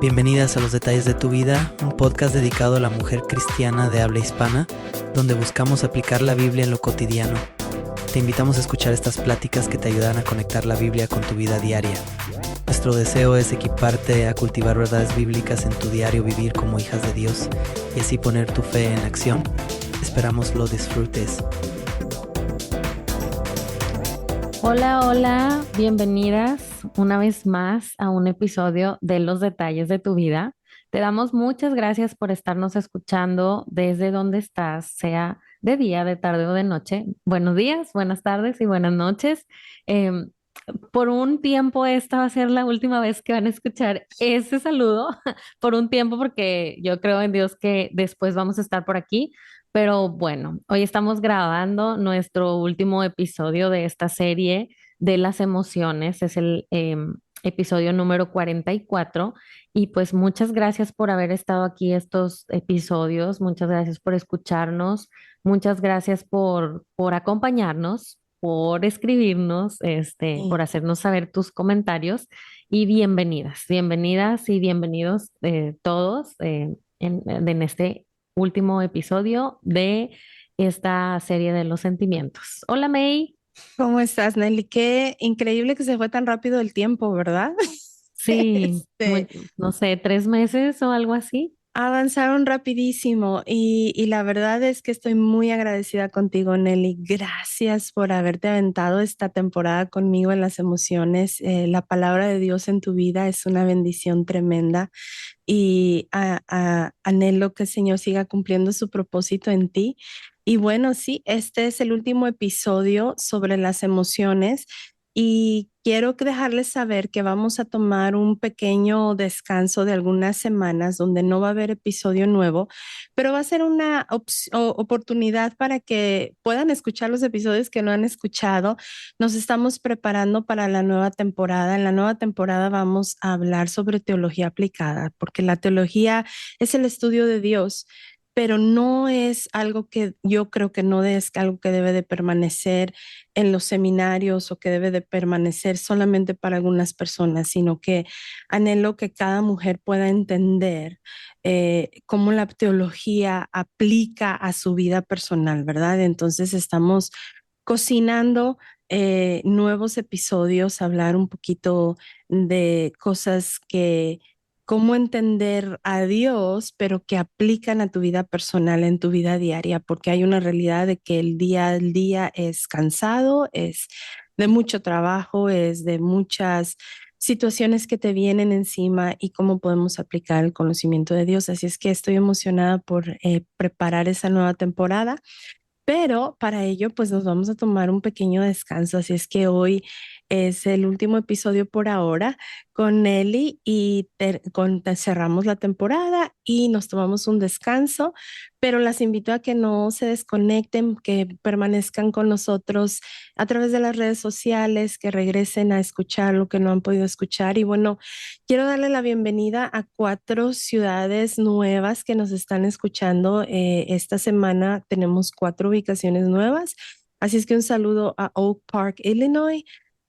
Bienvenidas a Los Detalles de tu Vida, un podcast dedicado a la mujer cristiana de habla hispana, donde buscamos aplicar la Biblia en lo cotidiano. Te invitamos a escuchar estas pláticas que te ayudan a conectar la Biblia con tu vida diaria. Nuestro deseo es equiparte a cultivar verdades bíblicas en tu diario vivir como hijas de Dios y así poner tu fe en acción. Esperamos lo disfrutes. Hola, hola, bienvenidas una vez más a un episodio de Los Detalles de tu Vida. Te damos muchas gracias por estarnos escuchando desde donde estás, sea de día, de tarde o de noche. Buenos días, buenas tardes y buenas noches. Em, por un tiempo esta va a ser la última vez que van a escuchar ese saludo, por un tiempo porque yo creo en Dios que después vamos a estar por aquí. Pero bueno, hoy estamos grabando nuestro último episodio de esta serie de las emociones. Es el episodio número 44. Y pues muchas gracias por haber estado aquí estos episodios. Muchas gracias por escucharnos. Muchas gracias por acompañarnos, por escribirnos, por Sí. hacernos saber tus comentarios. Y bienvenidas y bienvenidos todos en este último episodio de esta serie de los sentimientos. Hola May. ¿Cómo estás, Nelly? Qué increíble que se fue tan rápido el tiempo, ¿verdad? Sí, Este, no sé, 3 meses o algo así. avanzaron rapidísimo y la verdad es que estoy muy agradecida contigo, Nelly. Gracias por haberte aventado esta temporada conmigo en las emociones. La palabra de Dios en tu vida es una bendición tremenda y anhelo que el Señor siga cumpliendo su propósito en ti. Y bueno, sí, este es el último episodio sobre las emociones y quiero dejarles saber que vamos a tomar un pequeño descanso de algunas semanas donde no va a haber episodio nuevo, pero va a ser una oportunidad para que puedan escuchar los episodios que no han escuchado. Nos estamos preparando para la nueva temporada. En la nueva temporada vamos a hablar sobre teología aplicada, porque la teología es el estudio de Dios, pero no es algo que yo creo que no es algo que debe de permanecer en los seminarios o que debe de permanecer solamente para algunas personas, sino que anhelo que cada mujer pueda entender cómo la teología aplica a su vida personal, ¿verdad? Entonces estamos cocinando nuevos episodios, hablar un poquito de cosas que, cómo entender a Dios, pero que aplican a tu vida personal, en tu vida diaria, porque hay una realidad de que el día al día es cansado, es de mucho trabajo, es de muchas situaciones que te vienen encima y cómo podemos aplicar el conocimiento de Dios. Así es que estoy emocionada por preparar esa nueva temporada. Pero para ello, pues nos vamos a tomar un pequeño descanso. Así es que hoy es el último episodio por ahora con Nelly y cerramos la temporada y nos tomamos un descanso. Pero las invito a que no se desconecten, que permanezcan con nosotros a través de las redes sociales, que regresen a escuchar lo que no han podido escuchar. Y bueno, quiero darle la bienvenida a 4 ciudades nuevas que nos están escuchando. Esta semana tenemos 4 ubicaciones nuevas. Así es que un saludo a Oak Park, Illinois,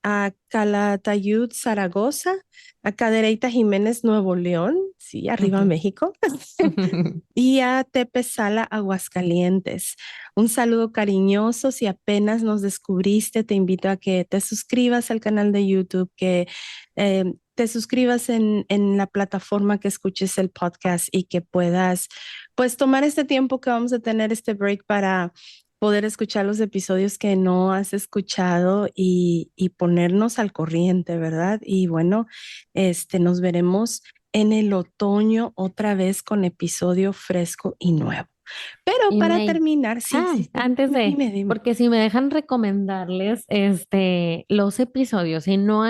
a Calatayud, Zaragoza, a Cadereyta Jiménez, Nuevo León, sí, arriba Ujú. México, y a Tepezala, Aguascalientes. Un saludo cariñoso. Si apenas nos descubriste, te invito a que te suscribas al canal de YouTube, que te suscribas en la plataforma que escuches el podcast y que puedas, pues, tomar este tiempo que vamos a tener este break para poder escuchar los episodios que no has escuchado y ponernos al corriente, ¿verdad? Y bueno, nos veremos en el otoño otra vez con episodio fresco y nuevo. Pero Y para May, terminar, sí, sí, sí, antes de, dime. porque si me dejan recomendarles los episodios, si no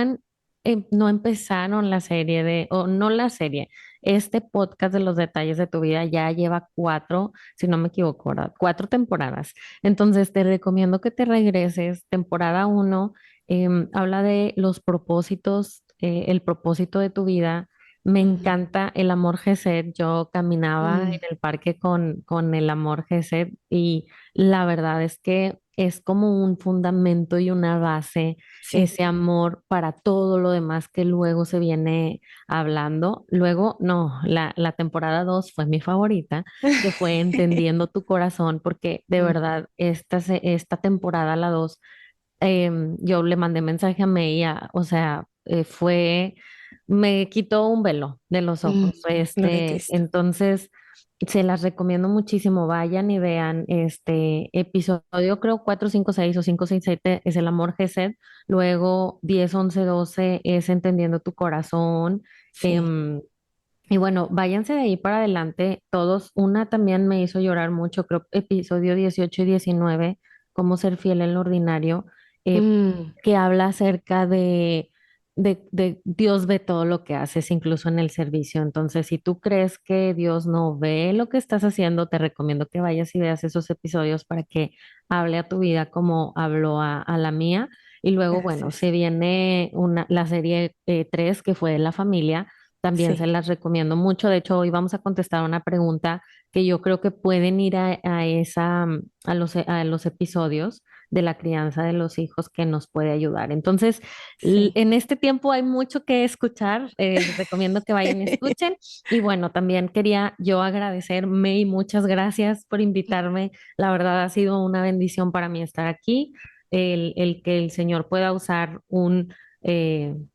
empezaron la serie o no la serie, este podcast de los detalles de tu vida ya lleva 4, si no me equivoco, ¿verdad? 4 temporadas. Entonces te recomiendo que te regreses. Temporada 1 habla de los propósitos, el propósito de tu vida. Me Ujú. encanta el amor Gesed. Yo caminaba en Mm, el parque con el amor Gesed y la verdad es que es como un fundamento y una base, Sí. ese amor para todo lo demás que luego se viene hablando. Luego, no, la temporada 2 fue mi favorita, que fue Entendiendo tu corazón, porque de Mm, verdad esta temporada, la 2 yo le mandé mensaje a Meia, o sea, me quitó un velo de los mm, ojos. Gloria a Cristo. Entonces, se las recomiendo muchísimo. Vayan y vean este episodio, creo 4, 5, 6 o 5, 6, 7 es el amor Gesed. Luego 10, 11, 12 es Entendiendo tu corazón. Sí. em, y bueno, váyanse de ahí para adelante todos. Una también me hizo llorar mucho, creo, episodio 18 y 19, cómo ser fiel en lo ordinario, eh, Mm, que habla acerca de Dios ve todo lo que haces, incluso en el servicio. Entonces, si tú crees que Dios no ve lo que estás haciendo, te recomiendo que vayas y veas esos episodios para que hable a tu vida como habló a la mía. Y luego, bueno, Gracias. se viene la serie 3, que fue de la familia. También se Sí. las recomiendo mucho. De hecho, hoy vamos a contestar una pregunta que yo creo que pueden ir a los episodios de la crianza de los hijos, que nos puede ayudar. Entonces, Sí. en este tiempo hay mucho que escuchar. Les recomiendo que vayan y escuchen. Y bueno, también quería yo agradecer, May, muchas gracias por invitarme. La verdad ha sido una bendición para mí estar aquí. El que el Señor pueda usar un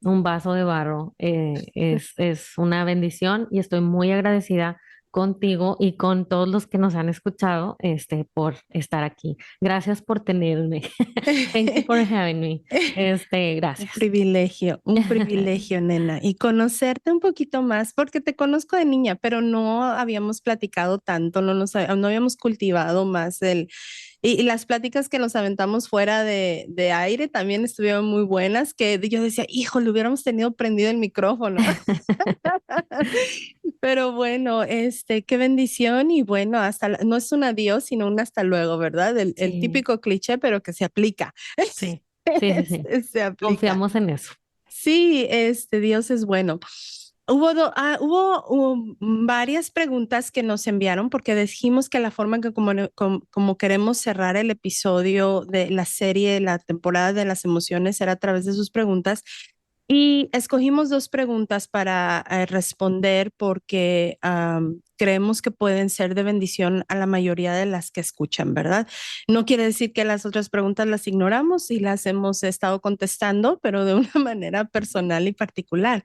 vaso de barro es una bendición, y estoy muy agradecida contigo y con todos los que nos han escuchado por estar aquí. Gracias por tenerme. Thank you for having me. Gracias. Un privilegio, nena, y conocerte un poquito más, porque te conozco de niña, pero no habíamos platicado tanto, no habíamos cultivado más y las pláticas que nos aventamos fuera de aire también estuvieron muy buenas, que yo decía, hijo, le hubiéramos tenido prendido el micrófono. Pero bueno, qué bendición y bueno, no es un adiós, sino un hasta luego, ¿verdad? El Sí, típico cliché, pero que se aplica. sí, sí, sí, sí. Se aplica. Confiamos en eso. Sí, Dios es bueno. Hubo varias preguntas que nos enviaron porque dijimos que la forma en que como queremos cerrar el episodio de la serie, la temporada de las emociones, era a través de sus preguntas. Y escogimos dos preguntas para responder porque creemos que pueden ser de bendición a la mayoría de las que escuchan, ¿verdad? No quiere decir que las otras preguntas las ignoramos y las hemos estado contestando, pero de una manera personal y particular.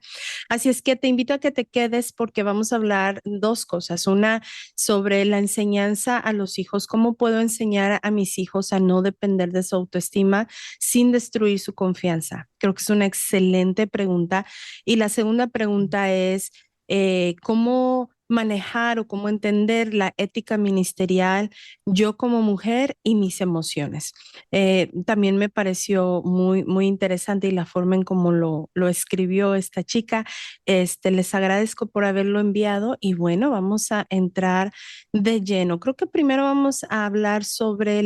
Así es que te invito a que te quedes porque vamos a hablar dos cosas. Una, sobre la enseñanza a los hijos, cómo puedo enseñar a mis hijos a no depender de su autoestima sin destruir su confianza. Creo que es una excelente pregunta. Y la segunda pregunta es, ¿cómo manejar o cómo entender la ética ministerial yo como mujer y mis emociones? También me pareció muy, muy interesante y la forma en cómo lo escribió esta chica. Les agradezco por haberlo enviado y bueno, vamos a entrar de lleno. Creo que primero vamos a hablar sobre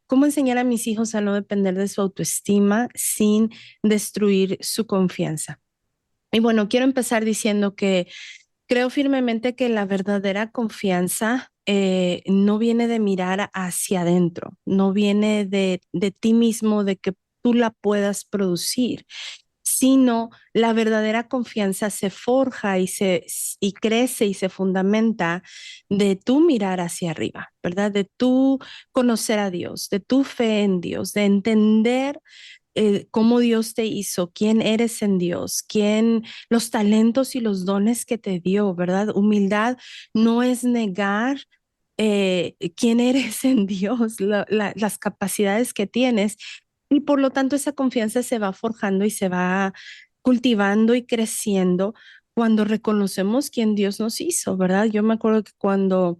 cómo enseñar a mis hijos a no depender de su autoestima sin destruir su confianza. Y bueno, quiero empezar diciendo que creo firmemente que la verdadera confianza no viene de mirar hacia adentro, no viene de ti mismo, de que tú la puedas producir, sino la verdadera confianza se forja y crece y se fundamenta de tú mirar hacia arriba, ¿verdad? De tú conocer a Dios, de tu fe en Dios, de entender cómo Dios te hizo, quién eres en Dios, los talentos y los dones que te dio, ¿verdad? Humildad no es negar quién eres en Dios, las capacidades que tienes, y por lo tanto esa confianza se va forjando y se va cultivando y creciendo cuando reconocemos quién Dios nos hizo, ¿verdad? Yo me acuerdo que cuando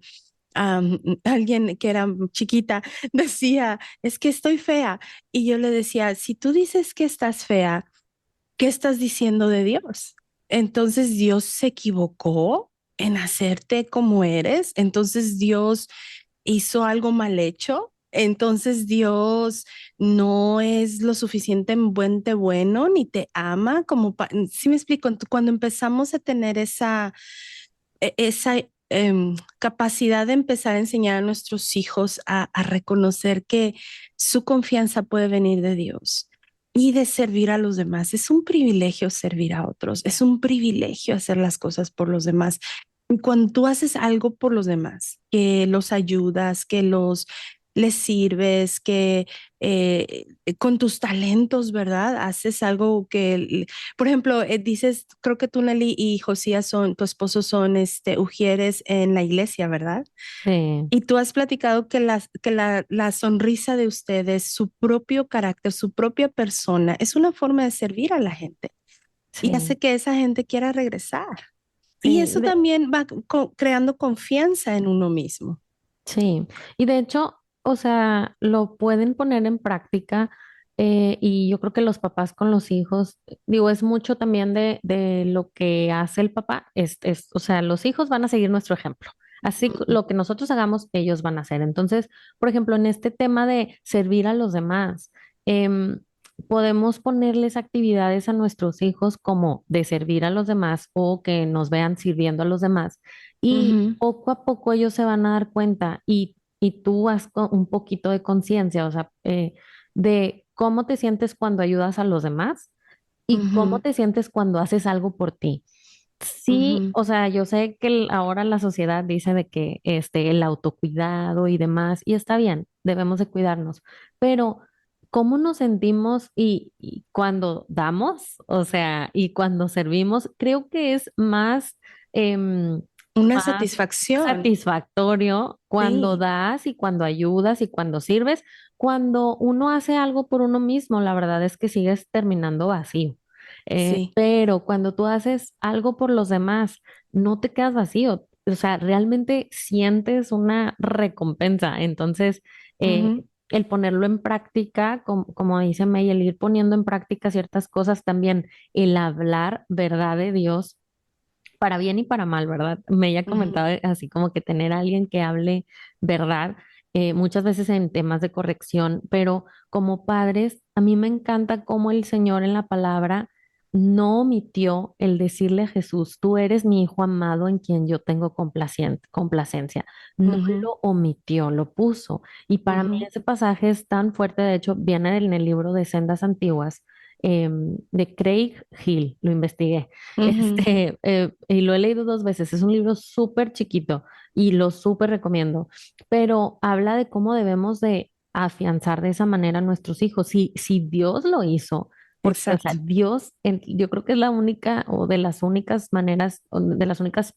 alguien que era chiquita decía, es que estoy fea. Y yo le decía, si tú dices que estás fea, ¿qué estás diciendo de Dios? Entonces Dios se equivocó en hacerte como eres. Entonces Dios hizo algo mal hecho. Entonces Dios no es lo suficientemente bueno ni te ama como, ¿sí me explico? Cuando empezamos a tener esa capacidad de empezar a enseñar a nuestros hijos a reconocer que su confianza puede venir de Dios y de servir a los demás. Es un privilegio servir a otros, es un privilegio hacer las cosas por los demás. Y cuando tú haces algo por los demás, que los ayudas, que los les sirves, que con tus talentos, ¿verdad? Haces algo que, por ejemplo, dices, creo que tú, Nelly, y Josías son, tu esposo son, ujieres en la iglesia, ¿verdad? Sí, Y tú has platicado que la sonrisa de ustedes, su propio carácter, su propia persona, es una forma de servir a la gente y sí, hace que esa gente quiera regresar. Y sí. eso también va creando confianza en uno mismo. Sí, y de hecho, o sea, lo pueden poner en práctica y yo creo que los papás con los hijos, digo, es mucho también de lo que hace el papá, o sea, los hijos van a seguir nuestro ejemplo. Así Ujú, lo que nosotros hagamos, ellos van a hacer. Entonces, por ejemplo, en este tema de servir a los demás, em, podemos ponerles actividades a nuestros hijos como de servir a los demás o que nos vean sirviendo a los demás. Y ujú, poco a poco ellos se van a dar cuenta y tú haz un poquito de conciencia, o sea, de cómo te sientes cuando ayudas a los demás y cómo ujú, te sientes cuando haces algo por ti. Sí, ujú, o sea, yo sé que ahora la sociedad dice de que el autocuidado y demás, y está bien, debemos de cuidarnos, pero ¿cómo nos sentimos y cuando damos, o sea, y cuando servimos? Creo que es más, una más satisfacción, satisfactorio cuando sí, das y cuando ayudas y cuando sirves. Cuando uno hace algo por uno mismo, la verdad es que sigues terminando vacío. sí. Pero cuando tú haces algo por los demás, no te quedas vacío. O sea, realmente sientes una recompensa. Entonces, Ujú, el ponerlo en práctica, como dice May, el ir poniendo en práctica ciertas cosas también, el hablar verdad de Dios para bien y para mal, ¿verdad? Me ha ujú, comentado así como que tener a alguien que hable verdad, muchas veces en temas de corrección, pero como padres, a mí me encanta cómo el Señor en la palabra no omitió el decirle a Jesús, tú eres mi hijo amado en quien yo tengo complacencia. No ujú, lo omitió, lo puso. Y para mí ujú, ese pasaje es tan fuerte, de hecho, viene en el libro de Sendas Antiguas, de Craig Hill, lo investigué. ujú, Y lo he leído dos veces. Es un libro súper chiquito y lo súper recomiendo, pero habla de cómo debemos de afianzar de esa manera a nuestros hijos. Si Dios lo hizo, porque, o sea, exacto. Dios, yo creo que es la única o de las únicas maneras, o de las únicas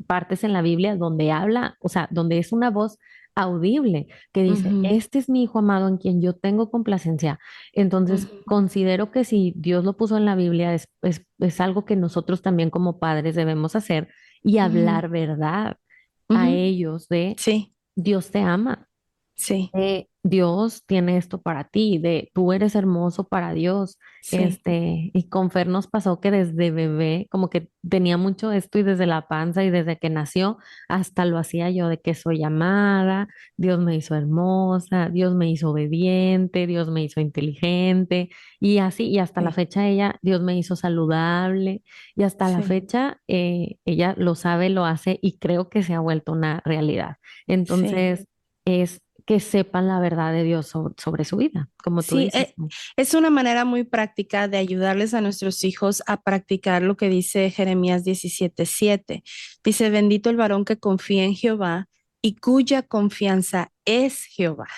partes en la Biblia donde habla, o sea, donde es una voz audible que dice, Ujú, este es mi hijo amado en quien yo tengo complacencia. Entonces, ujú, considero que si Dios lo puso en la Biblia, es algo que nosotros también como padres debemos hacer y ujú, hablar verdad a ujú. ellos de Sí, Dios te ama, sí, de Dios tiene esto para ti, de tú eres hermoso para Dios. sí. Y con Fer nos pasó que desde bebé, como que tenía mucho esto y desde la panza y desde que nació, hasta lo hacía yo de que soy amada, Dios me hizo hermosa, Dios me hizo obediente, Dios me hizo inteligente y así, y hasta la Sí, fecha ella, Dios me hizo saludable y hasta la sí, fecha ella lo sabe, lo hace y creo que se ha vuelto una realidad. sí, Entonces es que sepan la verdad de Dios sobre su vida, como tú sí. dices, ¿no? Es una manera muy práctica de ayudarles a nuestros hijos a practicar lo que dice Jeremías 17:7. Dice, bendito el varón que confía en Jehová y cuya confianza es Jehová.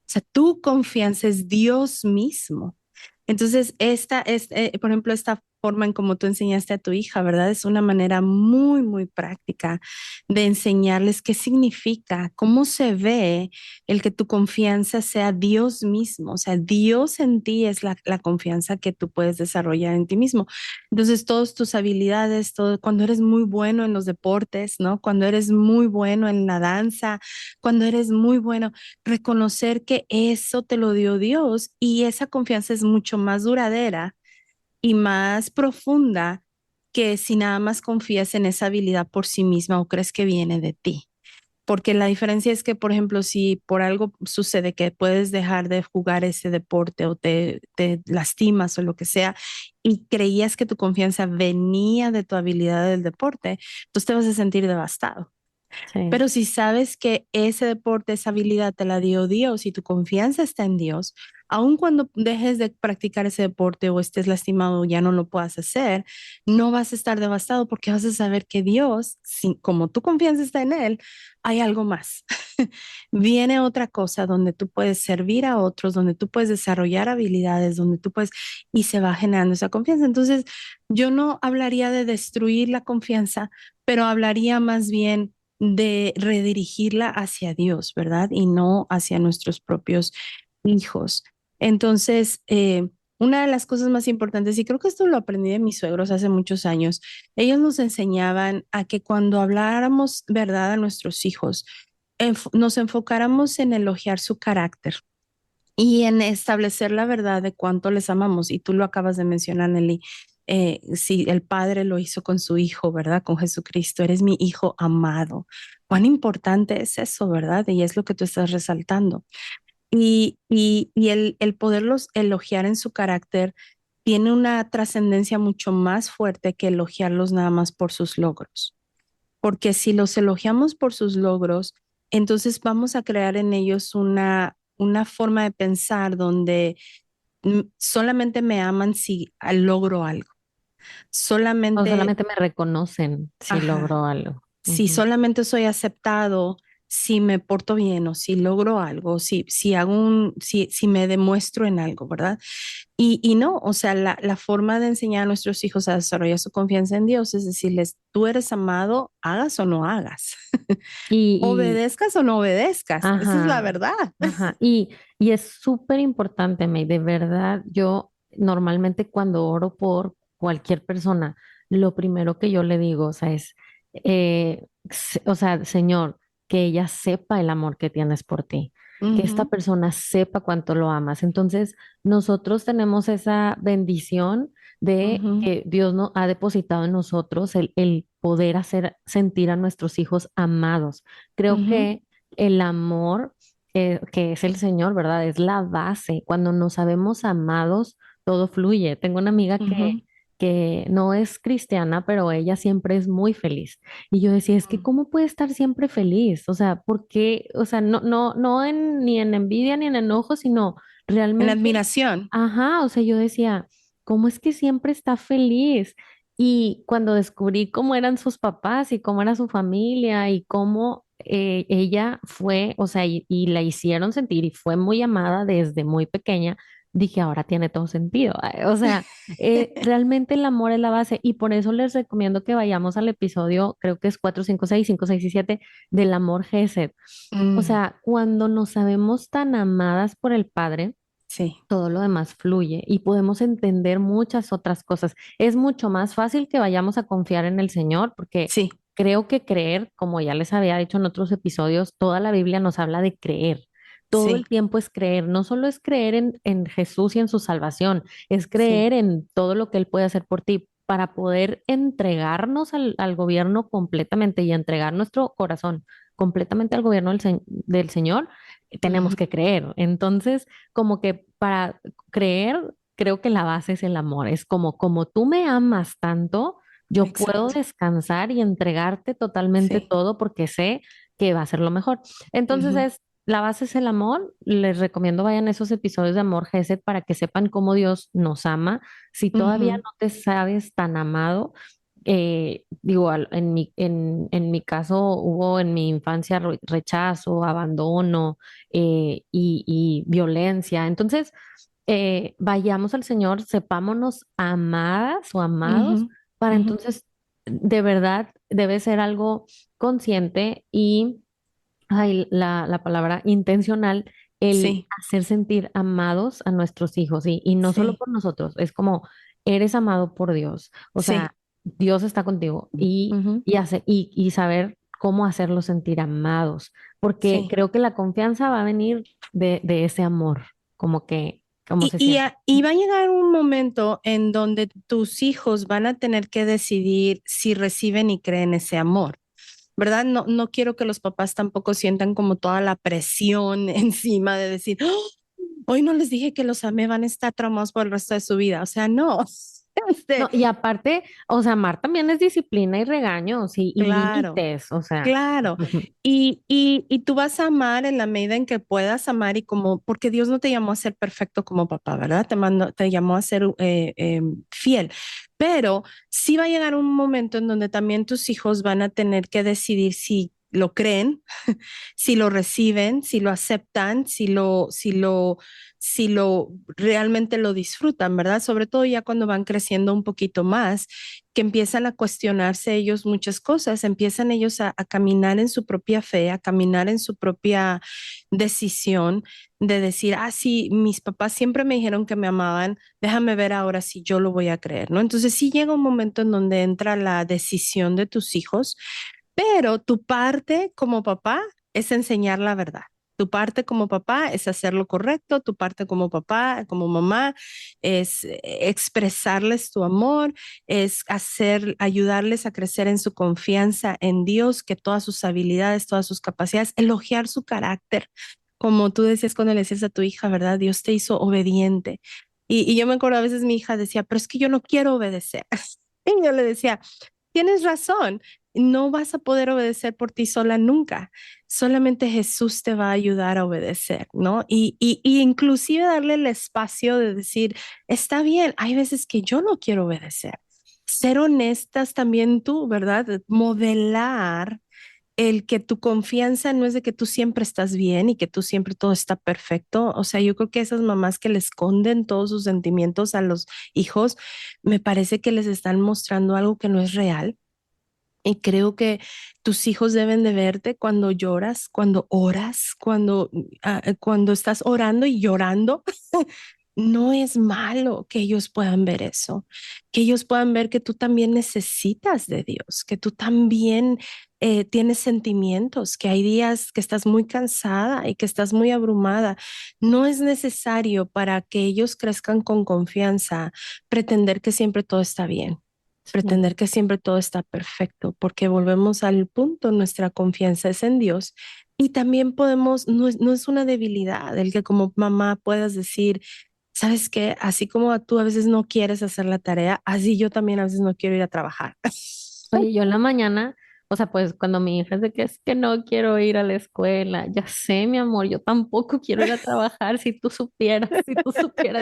O sea, tu confianza es Dios mismo. Entonces, esta es, por ejemplo, esta forma en como tú enseñaste a tu hija, ¿verdad? Es una manera muy, muy práctica de enseñarles qué significa, cómo se ve el que tu confianza sea Dios mismo. O sea, Dios en ti es la confianza que tú puedes desarrollar en ti mismo. Entonces, todas tus habilidades, todo, cuando eres muy bueno en los deportes, ¿no? Cuando eres muy bueno en la danza, cuando eres muy bueno, reconocer que eso te lo dio Dios y esa confianza es mucho más duradera y más profunda que si nada más confías en esa habilidad por sí misma o crees que viene de ti. Porque la diferencia es que, por ejemplo, si por algo sucede que puedes dejar de jugar ese deporte o te lastimas o lo que sea y creías que tu confianza venía de tu habilidad del deporte, pues te vas a sentir devastado. Sí. Pero si sabes que ese deporte, esa habilidad te la dio Dios y tu confianza está en Dios, aun cuando dejes de practicar ese deporte o estés lastimado o ya no lo puedas hacer, no vas a estar devastado porque vas a saber que Dios, como tu confianza está en Él, hay algo más. Viene otra cosa donde tú puedes servir a otros, donde tú puedes desarrollar habilidades, donde tú puedes, y se va generando esa confianza. Entonces, yo no hablaría de destruir la confianza, pero hablaría más bien de redirigirla hacia Dios, ¿verdad? Y no hacia nuestros propios hijos. Entonces, una de las cosas más importantes, y creo que esto lo aprendí de mis suegros hace muchos años, ellos nos enseñaban a que cuando habláramos verdad a nuestros hijos, nos enfocáramos en elogiar su carácter y en establecer la verdad de cuánto les amamos. Y tú lo acabas de mencionar, Nelly. Si el Padre lo hizo con su Hijo, ¿verdad? Con Jesucristo, eres mi Hijo amado. Cuán importante es eso, ¿verdad? Y es lo que tú estás resaltando. Y el poderlos elogiar en su carácter tiene una trascendencia mucho más fuerte que elogiarlos nada más por sus logros. Porque si los elogiamos por sus logros, entonces vamos a crear en ellos una forma de pensar donde solamente me aman si logro algo. O Solamente, solamente me reconocen si ajá, logro algo. si Ujú. solamente soy aceptado, si me porto bien o si logro algo, si hago si me demuestro en algo, ¿verdad? Y no, o sea, la forma de enseñar a nuestros hijos a desarrollar su confianza en Dios es decirles, tú eres amado, hagas o no hagas, Y, obedezcas o no obedezcas, esa es la ajá, verdad. ajá. Y es súper importante, May, de verdad, yo normalmente cuando oro por cualquier persona, lo primero que yo le digo, o sea, es, o sea, Señor, que ella sepa el amor que tienes por ti, que esta Ujú, persona sepa cuánto lo amas. Entonces, nosotros tenemos esa bendición de ujú, que Dios nos ha depositado en nosotros el poder hacer sentir a nuestros hijos amados. Creo ujú, que el amor que es el Señor, ¿verdad? Es la base. Cuando nos sabemos amados, todo fluye. Tengo una amiga ujú. que no es cristiana, pero ella siempre es muy feliz. Y yo decía, es que ¿cómo puede estar siempre feliz? O sea, ¿por qué? O sea, no ni en envidia ni en enojo, sino En realmente, admiración. ajá, o sea, yo decía, ¿cómo es que siempre está feliz? Y cuando descubrí cómo eran sus papás y cómo era su familia y cómo ella fue, o sea, y la hicieron sentir y fue muy amada desde muy pequeña, dije, ahora tiene todo sentido. O sea, realmente el amor es la base y por eso les recomiendo que vayamos al episodio, creo que es 4, 5, 6, 5, 6 y 7 del amor Gesed. O Mm, sea, cuando nos sabemos tan amadas por el Padre, sí, todo lo demás fluye y podemos entender muchas otras cosas. Es mucho más fácil que vayamos a confiar en el Señor porque sí, creo que creer, como ya les había dicho en otros episodios, toda la Biblia nos habla de creer. Todo el sí, tiempo es creer, no solo es creer en Jesús y en su salvación, es sí. creer en todo lo que Él puede hacer por ti para poder entregarnos al gobierno completamente y entregar nuestro corazón completamente al gobierno del Señor, tenemos Ujú, que creer. Entonces, como que para creer, creo que la base es el amor. Es como tú me amas tanto, yo puedo exacto. descansar y entregarte totalmente Sí. todo porque sé que va a ser lo mejor. Entonces Ujú, la base es el amor. Les recomiendo vayan a esos episodios de Amor Gesed para que sepan cómo Dios nos ama. Si todavía ujú, no te sabes tan amado, digo, en mi caso hubo en mi infancia rechazo, abandono y violencia. Entonces, vayamos al Señor, sepámonos amadas o amados, ujú, para ujú. entonces, de verdad, debe ser algo consciente y, ay, la palabra intencional, el Sí, hacer sentir amados a nuestros hijos y no solo sí, por nosotros, es como, eres amado por Dios, o sí. sea, Dios está contigo Ujú, y saber cómo hacerlos sentir amados, porque sí. creo que la confianza va a venir de ese amor, como que, cómo se siente. Y va a llegar un momento en donde tus hijos van a tener que decidir si reciben y creen ese amor, ¿verdad? No, no quiero que los papás tampoco sientan como toda la presión encima de decir, "Oh, hoy no les dije que los amé, van a estar traumados por el resto de su vida". O sea, no. Este, No, y aparte, o sea, amar también es disciplina y regaños y claro. límites, o sea. Claro, y tú vas a amar en la medida en que puedas amar y como, porque Dios no te llamó a ser perfecto como papá, ¿verdad? Te llamó a ser fiel, pero sí va a llegar un momento en donde también tus hijos van a tener que decidir si lo creen, si lo reciben, si lo aceptan, si lo realmente lo disfrutan, ¿verdad? Sobre todo ya cuando van creciendo un poquito más, que empiezan a cuestionarse ellos muchas cosas, empiezan ellos a caminar en su propia fe, a caminar en su propia decisión de decir, ah, sí, mis papás siempre me dijeron que me amaban, déjame ver ahora si yo lo voy a creer, ¿no? Entonces sí llega un momento en donde entra la decisión de tus hijos, pero tu parte como papá es enseñar la verdad. Tu parte como papá es hacer lo correcto, tu parte como papá, como mamá, es expresarles tu amor, es ayudarles a crecer en su confianza en Dios, que todas sus habilidades, todas sus capacidades, elogiar su carácter. Como tú decías cuando le decías a tu hija, ¿verdad? Dios te hizo obediente. Y yo me acuerdo a veces mi hija decía, pero es que yo no quiero obedecer. Y yo le decía, tienes razón, no vas a poder obedecer por ti sola nunca. Solamente Jesús te va a ayudar a obedecer, ¿no? Y inclusive darle el espacio de decir, está bien, hay veces que yo no quiero obedecer. Ser honestas también tú, ¿verdad? Modelar el que tu confianza no es de que tú siempre estás bien y que tú siempre todo está perfecto. O sea, yo creo que esas mamás que le esconden todos sus sentimientos a los hijos, me parece que les están mostrando algo que no es real. Y creo que tus hijos deben de verte cuando lloras, cuando oras, cuando estás orando y llorando. No es malo que ellos puedan ver eso, que ellos puedan ver que tú también necesitas de Dios, que tú también tienes sentimientos, que hay días que estás muy cansada y que estás muy abrumada. No es necesario para que ellos crezcan con confianza pretender que siempre todo está bien, Sí. pretender que siempre todo está perfecto, porque volvemos al punto, nuestra confianza es en Dios. Y también podemos, no es una debilidad el que como mamá puedas decir, sabes qué, así como tú a veces no quieres hacer la tarea, así yo también a veces no quiero ir a trabajar. Oye, yo en la mañana, o sea, pues cuando mi hija es de que es que no quiero ir a la escuela, ya sé, mi amor, yo tampoco quiero ir a trabajar, si tú supieras,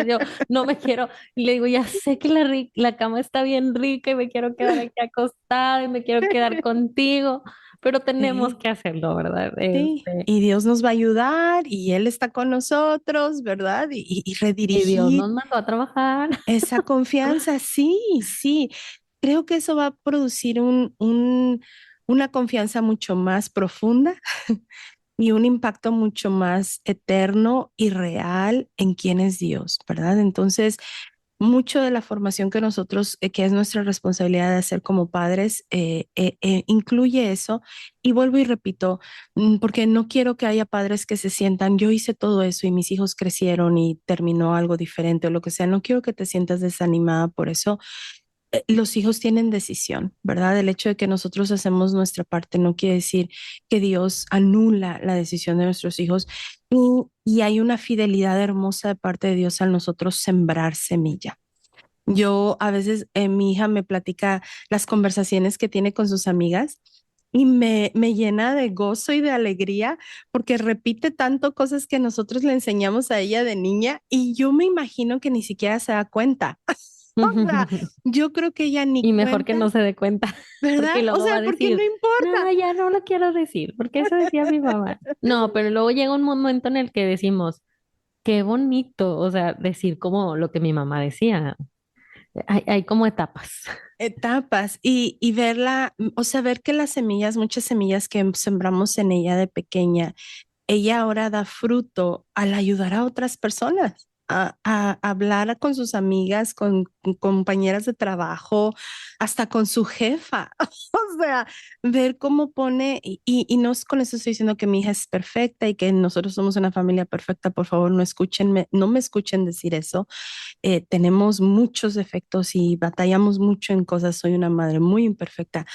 yo no me quiero, y le digo, ya sé que la cama está bien rica y me quiero quedar aquí acostada y me quiero quedar contigo, pero tenemos Sí, que hacerlo, ¿verdad? sí. Y Dios nos va a ayudar y Él está con nosotros, ¿verdad? Y Y Dios redirigir nos mandó a trabajar. esa confianza, sí, sí. Creo que eso va a producir una confianza mucho más profunda y un impacto mucho más eterno y real en quién es Dios, ¿verdad? Entonces, mucho de la formación que nosotros, que es nuestra responsabilidad de hacer como padres, incluye eso. Y vuelvo y repito, porque no quiero que haya padres que se sientan, yo hice todo eso y mis hijos crecieron y terminó algo diferente o lo que sea. No quiero que te sientas desanimada por eso. Los hijos tienen decisión, ¿verdad? El hecho de que nosotros hacemos nuestra parte no quiere decir que Dios anula la decisión de nuestros hijos. Y hay una fidelidad hermosa de parte de Dios al nosotros sembrar semilla. Yo a veces, mi hija me platica las conversaciones que tiene con sus amigas y me llena de gozo y de alegría porque repite tanto cosas que nosotros le enseñamos a ella de niña y yo me imagino que ni siquiera se da cuenta. O sea, yo creo que ella ni Y mejor que cuenta, no se dé cuenta, porque ¿verdad? O luego va sea, a porque no decir, no, importa. ya no lo quiero decir, porque eso decía mi mamá. No, pero luego llega un momento en el que decimos, qué bonito, o sea, decir como lo que mi mamá decía. Hay como etapas. Etapas y verla, o sea, ver que las semillas, muchas semillas que sembramos en ella de pequeña, ella ahora da fruto al ayudar a otras personas, a hablar con sus amigas, con compañeras de trabajo, hasta con su jefa. O sea, ver cómo pone, y no es con eso estoy diciendo que mi hija es perfecta y que nosotros somos una familia perfecta, por favor, no me escuchen decir eso. Tenemos muchos defectos y batallamos mucho en cosas. Soy una madre muy imperfecta.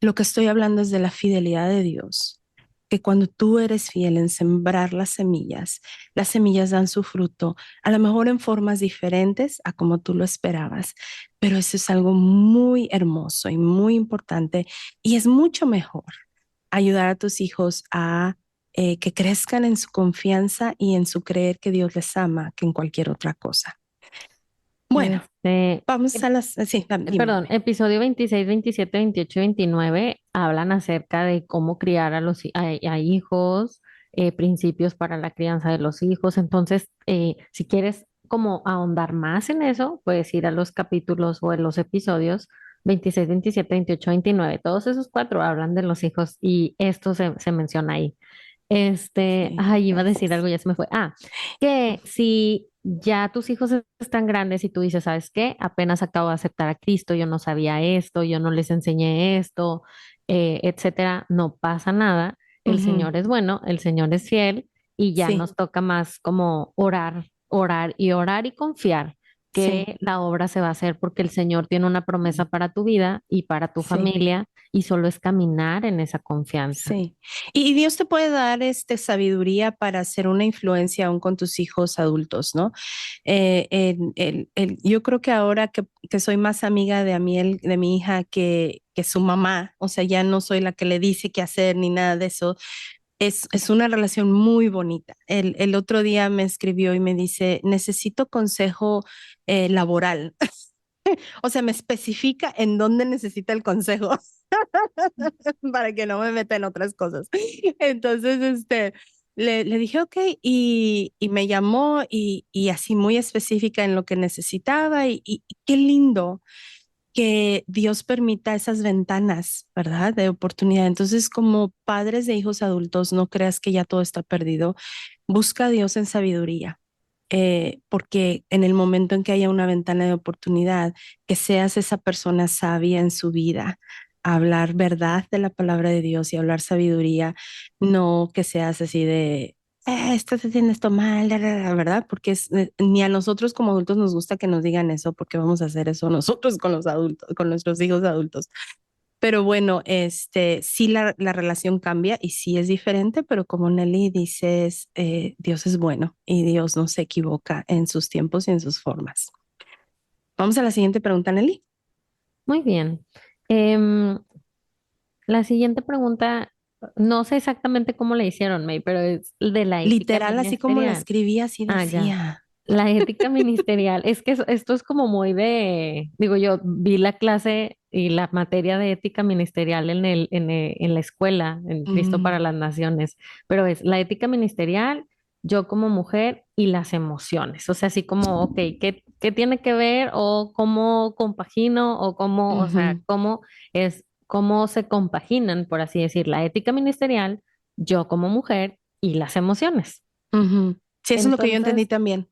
Lo que estoy hablando es de la fidelidad de Dios que cuando tú eres fiel en sembrar las semillas dan su fruto, a lo mejor en formas diferentes a como tú lo esperabas, pero eso es algo muy hermoso y muy importante y es mucho mejor ayudar a tus hijos a que crezcan en su confianza y en su creer que Dios les ama que en cualquier otra cosa. Bueno, Este, vamos a las... Sí, dime, Perdón, dime. episodio 26, 27, 28 y 29 hablan acerca de cómo criar a hijos, principios para la crianza de los hijos. Entonces, si quieres como ahondar más en eso, puedes ir a los capítulos o en los episodios 26, 27, 28, 29. Todos esos cuatro hablan de los hijos y esto se menciona ahí. Sí, Iba a decir gracias. algo, ya se me fue. Que si ya tus hijos están grandes y tú dices, ¿sabes qué? Apenas acabo de aceptar a Cristo, yo no sabía esto, yo no les enseñé esto, etcétera, no pasa nada. El Ujú, Señor es bueno, el Señor es fiel y ya sí, nos toca más como orar y confiar sí, que la obra se va a hacer porque el Señor tiene una promesa para tu vida y para tu sí. familia y solo es caminar en esa confianza. Sí, y Dios te puede dar sabiduría para hacer una influencia aún con tus hijos adultos, ¿no? Yo creo que ahora que soy más amiga de Amiel, de mi hija, que su mamá, o sea, ya no soy la que le dice qué hacer ni nada de eso, es una relación muy bonita. El otro día me escribió y me dice, necesito consejo laboral. O sea, me especifica en dónde necesita el consejo. Para que no me meta en otras cosas. Entonces, le dije, ok, y me llamó y así muy específica en lo que necesitaba y qué lindo que Dios permita esas ventanas, ¿verdad? De oportunidad. Entonces, como padres de hijos adultos, no creas que ya todo está perdido. Busca a Dios en sabiduría. Porque en el momento en que haya una ventana de oportunidad, que seas esa persona sabia en su vida, hablar verdad de la palabra de Dios y hablar sabiduría, no que seas así de, estás haciendo esto mal, ¿verdad? Porque ni a nosotros como adultos nos gusta que nos digan eso, porque vamos a hacer eso nosotros con los adultos, con nuestros hijos adultos. Pero bueno, sí la relación cambia y sí es diferente, pero como Nelly dices, Dios es bueno y Dios no se equivoca en sus tiempos y en sus formas. Vamos a la siguiente pregunta, Nelly. Muy bien. Em, la siguiente pregunta, no sé exactamente cómo le hicieron, May, pero es de la ética Literal, así como la ministerial. escribí, así Ya. decía. La ética ministerial. Es que esto es como muy digo, yo vi la clase y la materia de ética ministerial en la escuela, en Cristo Mm, para las Naciones, pero es la ética ministerial, yo como mujer y las emociones. O sea, así como, ok, ¿qué tiene que ver o cómo compagino o cómo, o sea, ujú, cómo se compaginan, por así decir, la ética ministerial, yo como mujer y las emociones? ujú. Sí, eso es lo que yo entendí Entonces, también.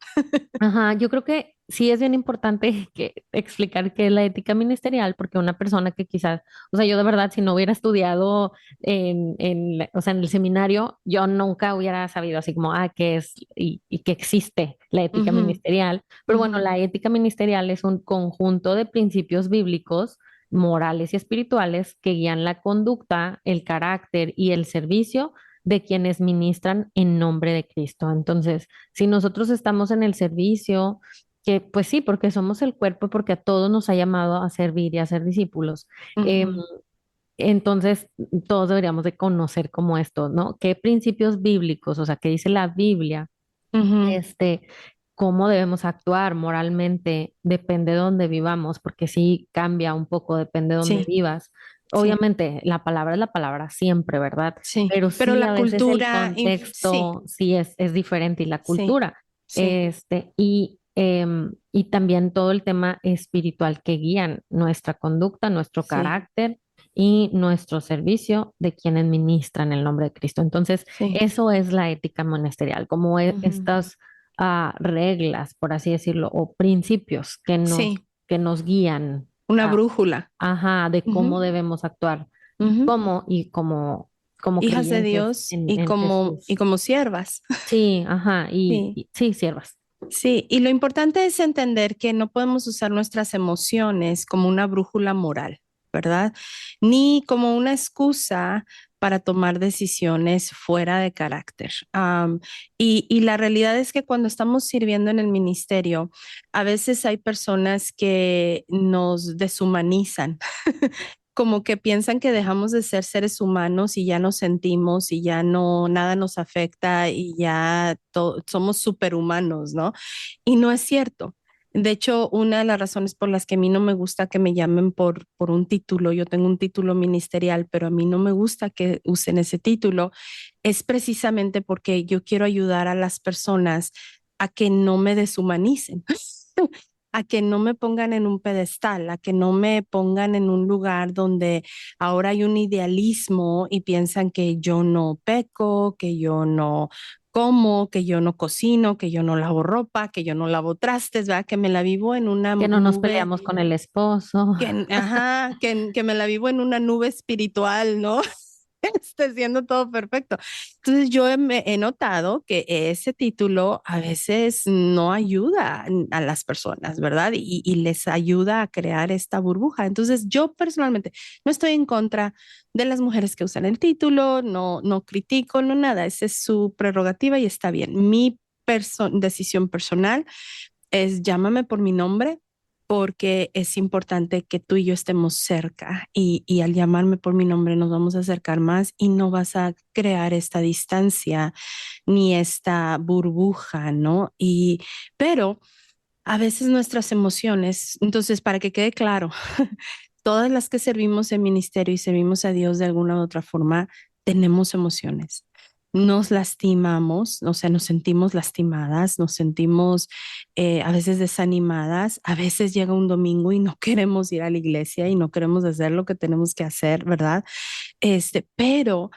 ajá, yo creo que sí es bien importante que explicar qué es la ética ministerial, porque una persona que quizás, o sea, yo de verdad, si no hubiera estudiado o sea, en el seminario, yo nunca hubiera sabido así como, qué es y que existe la ética Ujú, ministerial. Pero bueno, ujú, la ética ministerial es un conjunto de principios bíblicos, morales y espirituales que guían la conducta, el carácter y el servicio de quienes ministran en nombre de Cristo. Entonces, si nosotros estamos en el servicio, que pues sí, porque somos el cuerpo, porque a todos nos ha llamado a servir y a ser discípulos. em, ujú, entonces, todos deberíamos de conocer como esto, ¿no? ¿Qué principios bíblicos, o sea, qué dice la Biblia? ujú. Este, cómo debemos actuar moralmente, depende de dónde vivamos, porque sí cambia un poco, depende de dónde Sí, vivas. sí, Obviamente, la palabra es la palabra siempre, ¿verdad? sí. Pero Pero sí, la a veces el cultura, sí, contexto sí es diferente y la sí, cultura. sí, Y también todo el tema espiritual que guían nuestra conducta, nuestro sí, carácter y nuestro servicio de quienes ministran el nombre de Cristo. Entonces, sí. eso es la ética ministerial, como Ujú. estas reglas, por así decirlo, o principios Sí, que nos guían una a, brújula. ajá, de cómo Ujú, debemos actuar ujú. como Hijas de creyentes Dios en y Jesús. como siervas. Sí, ajá, Sí, sí, siervas. sí. Y lo importante es entender que no podemos usar nuestras emociones como una brújula moral, ¿verdad? Ni como una excusa para tomar decisiones fuera de carácter. Y la realidad es que cuando estamos sirviendo en el ministerio, a veces hay personas que nos deshumanizan. Como que piensan que dejamos de ser seres humanos y ya nos sentimos y ya no, nada nos afecta y ya somos superhumanos, ¿no? Y no es cierto. De hecho, una de las razones por las que a mí no me gusta que me llamen por un título, yo tengo un título ministerial, pero a mí no me gusta que usen ese título, es precisamente porque yo quiero ayudar a las personas a que no me deshumanicen. A que no me pongan en un pedestal, a que no me pongan en un lugar donde ahora hay un idealismo y piensan que yo no peco, que yo no como, que yo no cocino, que yo no lavo ropa, que yo no lavo trastes, ¿verdad? Que me la vivo en una Que no nos nube, peleamos con el esposo. ajá, que me la vivo en una nube espiritual, ¿no? Esté siendo todo perfecto. Entonces he notado que ese título a veces no ayuda a las personas, ¿verdad? Y les ayuda a crear esta burbuja. Entonces yo personalmente no estoy en contra de las mujeres que usan el título, no critico, no nada, esa es su prerrogativa y está bien. Mi decisión personal es llámame por mi nombre porque es importante que tú y yo estemos cerca y al llamarme por mi nombre nos vamos a acercar más y no vas a crear esta distancia ni esta burbuja, ¿no? Pero a veces nuestras emociones, entonces para que quede claro, todas las que servimos en ministerio y servimos a Dios de alguna u otra forma, tenemos emociones. Nos lastimamos, o sea, nos sentimos lastimadas, nos sentimos a veces desanimadas, a veces llega un domingo y no queremos ir a la iglesia y no queremos hacer lo que tenemos que hacer, ¿verdad? Pero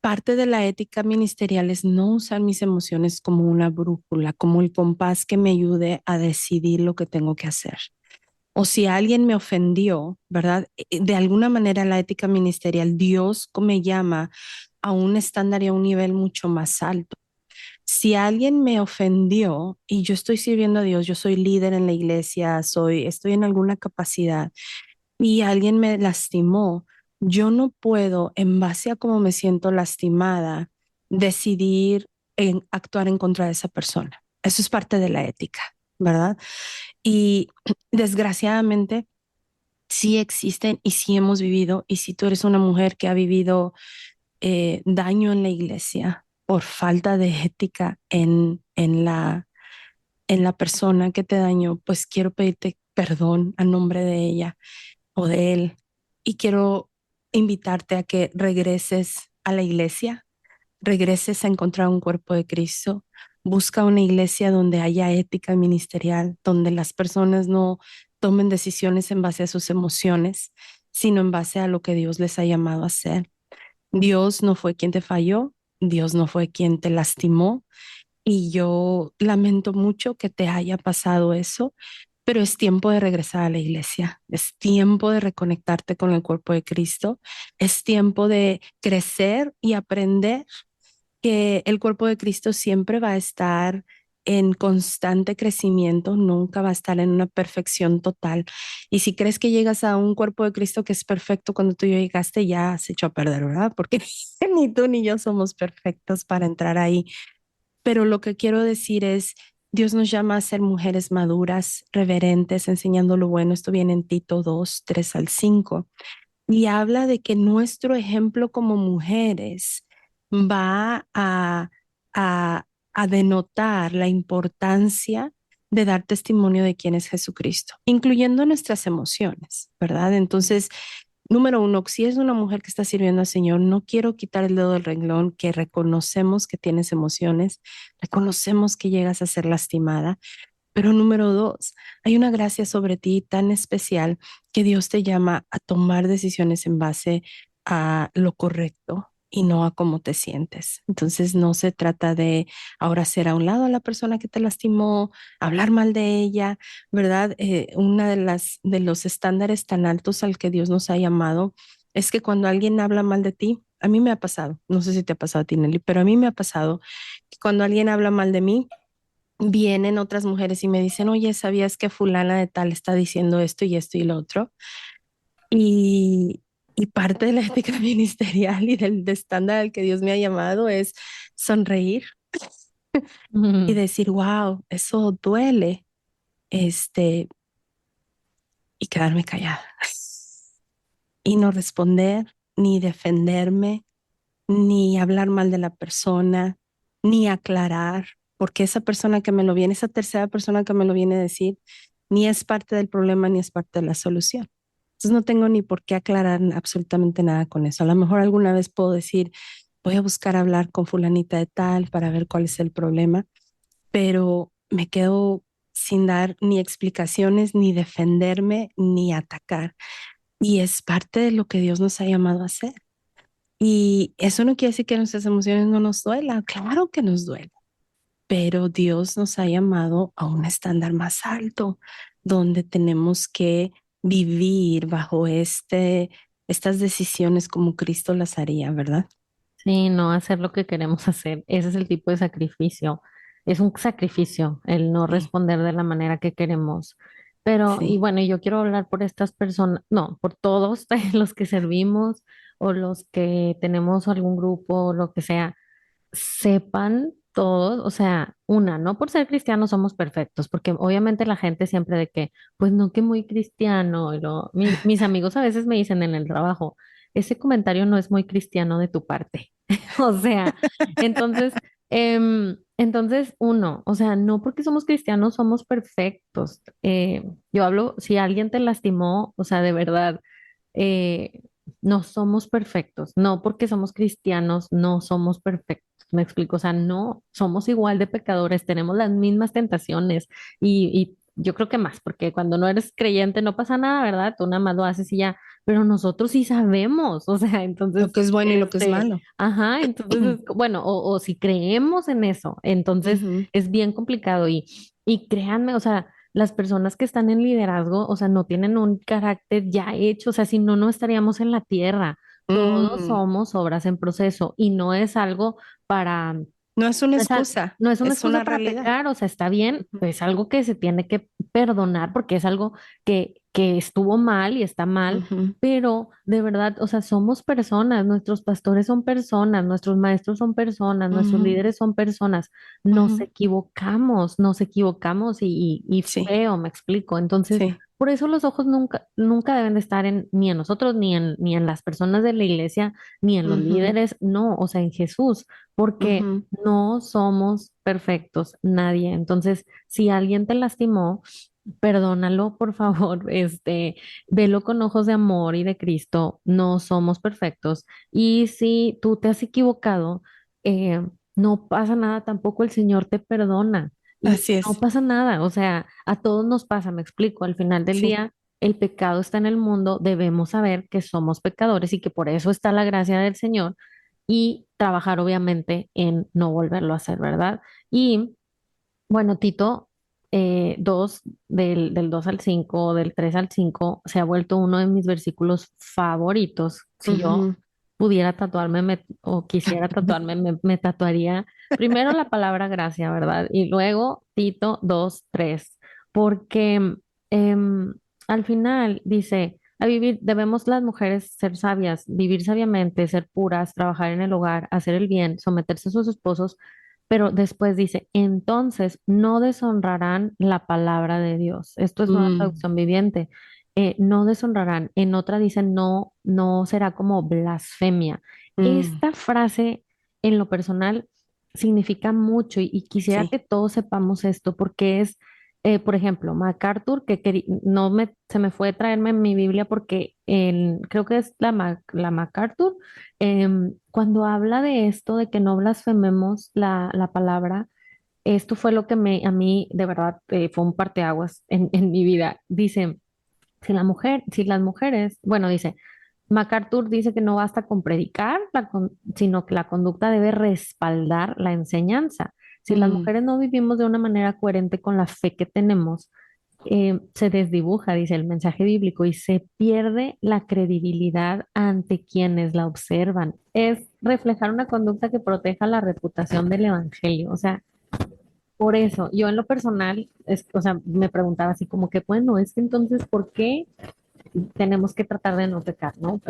parte de la ética ministerial es no usar mis emociones como una brújula, como el compás que me ayude a decidir lo que tengo que hacer. O si alguien me ofendió, ¿verdad? De alguna manera la ética ministerial, Dios me llama a un estándar y a un nivel mucho más alto. Si alguien me ofendió y yo estoy sirviendo a Dios, yo soy líder en la iglesia, estoy en alguna capacidad y alguien me lastimó, yo no puedo, en base a cómo me siento lastimada, decidir actuar en contra de esa persona. Eso es parte de la ética, ¿verdad? Y desgraciadamente sí existen y sí hemos vivido, y si tú eres una mujer que ha vivido daño en la iglesia por falta de ética en la persona que te dañó, pues quiero pedirte perdón a nombre de ella o de él y quiero invitarte a que regreses a la iglesia, regreses a encontrar un cuerpo de Cristo. Busca una iglesia donde haya ética ministerial, donde las personas no tomen decisiones en base a sus emociones, sino en base a lo que Dios les ha llamado a hacer. Dios no fue quien te falló, Dios no fue quien te lastimó y yo lamento mucho que te haya pasado eso, pero es tiempo de regresar a la iglesia, es tiempo de reconectarte con el cuerpo de Cristo, es tiempo de crecer y aprender que el cuerpo de Cristo siempre va a estar en constante crecimiento, nunca va a estar en una perfección total. Y si crees que llegas a un cuerpo de Cristo que es perfecto cuando tú ya llegaste, ya se echó a perder, ¿verdad? Porque ni tú ni yo somos perfectos para entrar ahí. Pero lo que quiero decir es, Dios nos llama a ser mujeres maduras, reverentes, enseñando lo bueno. Esto viene en Tito 2, 3 al 5 y habla de que nuestro ejemplo como mujeres va a, a denotar la importancia de dar testimonio de quién es Jesucristo, incluyendo nuestras emociones, ¿verdad? Entonces, número uno, si es una mujer que está sirviendo al Señor, no quiero quitar el dedo del renglón, que reconocemos que tienes emociones, reconocemos que llegas a ser lastimada, pero número dos, hay una gracia sobre ti tan especial que Dios te llama a tomar decisiones en base a lo correcto y no a cómo te sientes. Entonces no se trata de ahora hacer a un lado a la persona que te lastimó, hablar mal de ella, ¿verdad? Una de de los estándares tan altos al que Dios nos ha llamado es que cuando alguien habla mal de ti, a mí me ha pasado, no sé si te ha pasado a ti, Nelly, pero a mí me ha pasado que cuando alguien habla mal de mí, vienen otras mujeres y me dicen, oye, ¿sabías que fulana de tal está diciendo esto y esto y lo otro? Y, Y parte de la ética ministerial y del estándar al que Dios me ha llamado es sonreír y Ujú. decir, wow, eso duele, este, y quedarme callada y no responder, ni defenderme, ni hablar mal de la persona, ni aclarar, porque esa persona que me lo viene, esa tercera persona que me lo viene a decir, ni es parte del problema ni es parte de la solución. Entonces no tengo ni por qué aclarar absolutamente nada con eso. A lo mejor alguna vez puedo decir, voy a buscar hablar con fulanita de tal para ver cuál es el problema, pero me quedo sin dar ni explicaciones, ni defenderme, ni atacar. Y es parte de lo que Dios nos ha llamado a hacer. Y eso no quiere decir que nuestras emociones no nos duelan, claro que nos duele, pero Dios nos ha llamado a un estándar más alto, donde tenemos que vivir bajo estas decisiones como Cristo las haría, ¿verdad? Sí, no hacer lo que queremos hacer. Ese es el tipo de sacrificio. Es un sacrificio el no Sí, responder de la manera que queremos. Pero, y sí. bueno, yo quiero hablar por estas personas, no, por todos los que servimos o los que tenemos algún grupo o lo que sea, sepan todos, o sea, una, no por ser cristianos somos perfectos, porque obviamente la gente siempre de que, pues no que muy cristiano, mis amigos a veces me dicen en el trabajo, ese comentario no es muy cristiano de tu parte. O sea, entonces, entonces uno, o sea, no porque somos cristianos somos perfectos. Yo hablo, si alguien te lastimó, o sea, de verdad, eh, no somos perfectos, no porque somos cristianos, no somos perfectos. Me explico, o sea, no somos igual de pecadores, tenemos las mismas tentaciones y yo creo que más, porque cuando no eres creyente no pasa nada, ¿verdad? Tú nada más lo haces y ya, pero nosotros sí sabemos, o sea, Lo entonces, que es bueno y lo que es malo. ajá, entonces, bueno, o si creemos en eso, entonces Ujú, es bien complicado y créanme, o sea, las personas que están en liderazgo, o sea, no tienen un carácter ya hecho, o sea, si no, no estaríamos en la tierra. Todos mm. somos obras en proceso y no es algo para, No es una o sea, excusa, no es una es excusa una para realidad. pecar, o sea, está bien, Ujú, es algo que se tiene que perdonar porque es algo que estuvo mal y está mal, ujú, pero de verdad, o sea, somos personas, nuestros pastores son personas, nuestros maestros son personas, nuestros ujú, líderes son personas, ujú. nos equivocamos y Sí, feo, me explico. Entonces, sí. por eso los ojos nunca, nunca deben de estar ni en nosotros, ni en las personas de la iglesia, ni en los Ujú, líderes, no, o sea, en Jesús, porque ujú, no somos perfectos, nadie. Entonces, si alguien te lastimó, perdónalo, por favor, velo con ojos de amor y de Cristo. No somos perfectos. Y si tú te has equivocado, no pasa nada, tampoco el Señor te perdona. Y así no es. pasa nada, o sea, a todos nos pasa, me explico, al final del Sí. día. El pecado está en el mundo, debemos saber que somos pecadores y que por eso está la gracia del Señor y trabajar obviamente en no volverlo a hacer, ¿verdad? Y bueno, Tito 2, del 2 al 5, del 3 al 5, se ha vuelto uno de mis versículos favoritos. Si yo Ujú. pudiera tatuarme o quisiera tatuarme, me tatuaría primero la palabra gracia, ¿verdad? Y luego Tito 2 3, porque em, al final dice, a vivir, debemos las mujeres ser sabias, vivir sabiamente, ser puras, trabajar en el hogar, hacer el bien, someterse a sus esposos, pero después dice, entonces no deshonrarán la palabra de Dios. Esto es una Mm, traducción viviente. No deshonrarán. En otra dice, no, no será como blasfemia. mm, Esta frase, en lo personal, significa mucho y quisiera sí. que todos sepamos esto porque es, por ejemplo, MacArthur, que no se me fue traerme mi Biblia porque creo que es la MacArthur cuando habla de esto, de que no blasfememos la palabra, esto fue lo que a mí de verdad fue un parteaguas en mi vida. Dice, si las mujeres, bueno, dice, MacArthur dice que no basta con predicar, sino que la conducta debe respaldar la enseñanza. Si las Mm, mujeres no vivimos de una manera coherente con la fe que tenemos, se desdibuja, dice el mensaje bíblico, y se pierde la credibilidad ante quienes la observan. Es reflejar una conducta que proteja la reputación del evangelio. O sea, por eso, yo en lo personal, o sea, me preguntaba así como que, bueno, es que entonces, ¿por qué? tenemos que tratar de no pecar, ¿no?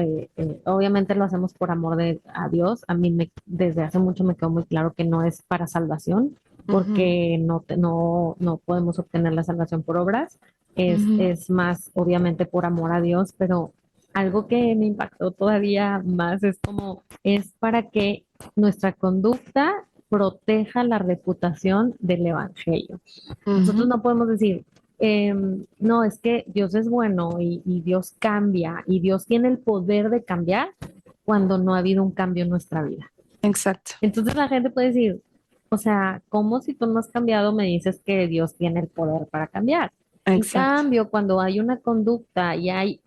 Obviamente lo hacemos por amor a Dios. A mí desde hace mucho me quedó muy claro que no es para salvación, Ujú, porque no podemos obtener la salvación por obras. ujú, Es más, obviamente, por amor a Dios, pero algo que me impactó todavía más es como es para que nuestra conducta proteja la reputación del evangelio. Nosotros ujú, no podemos decir, no, es que Dios es bueno y Dios cambia y Dios tiene el poder de cambiar cuando no ha habido un cambio en nuestra vida. exacto, Entonces la gente puede decir, o sea, ¿cómo si tú no has cambiado me dices que Dios tiene el poder para cambiar? En exacto. cambio, cuando hay una conducta y hay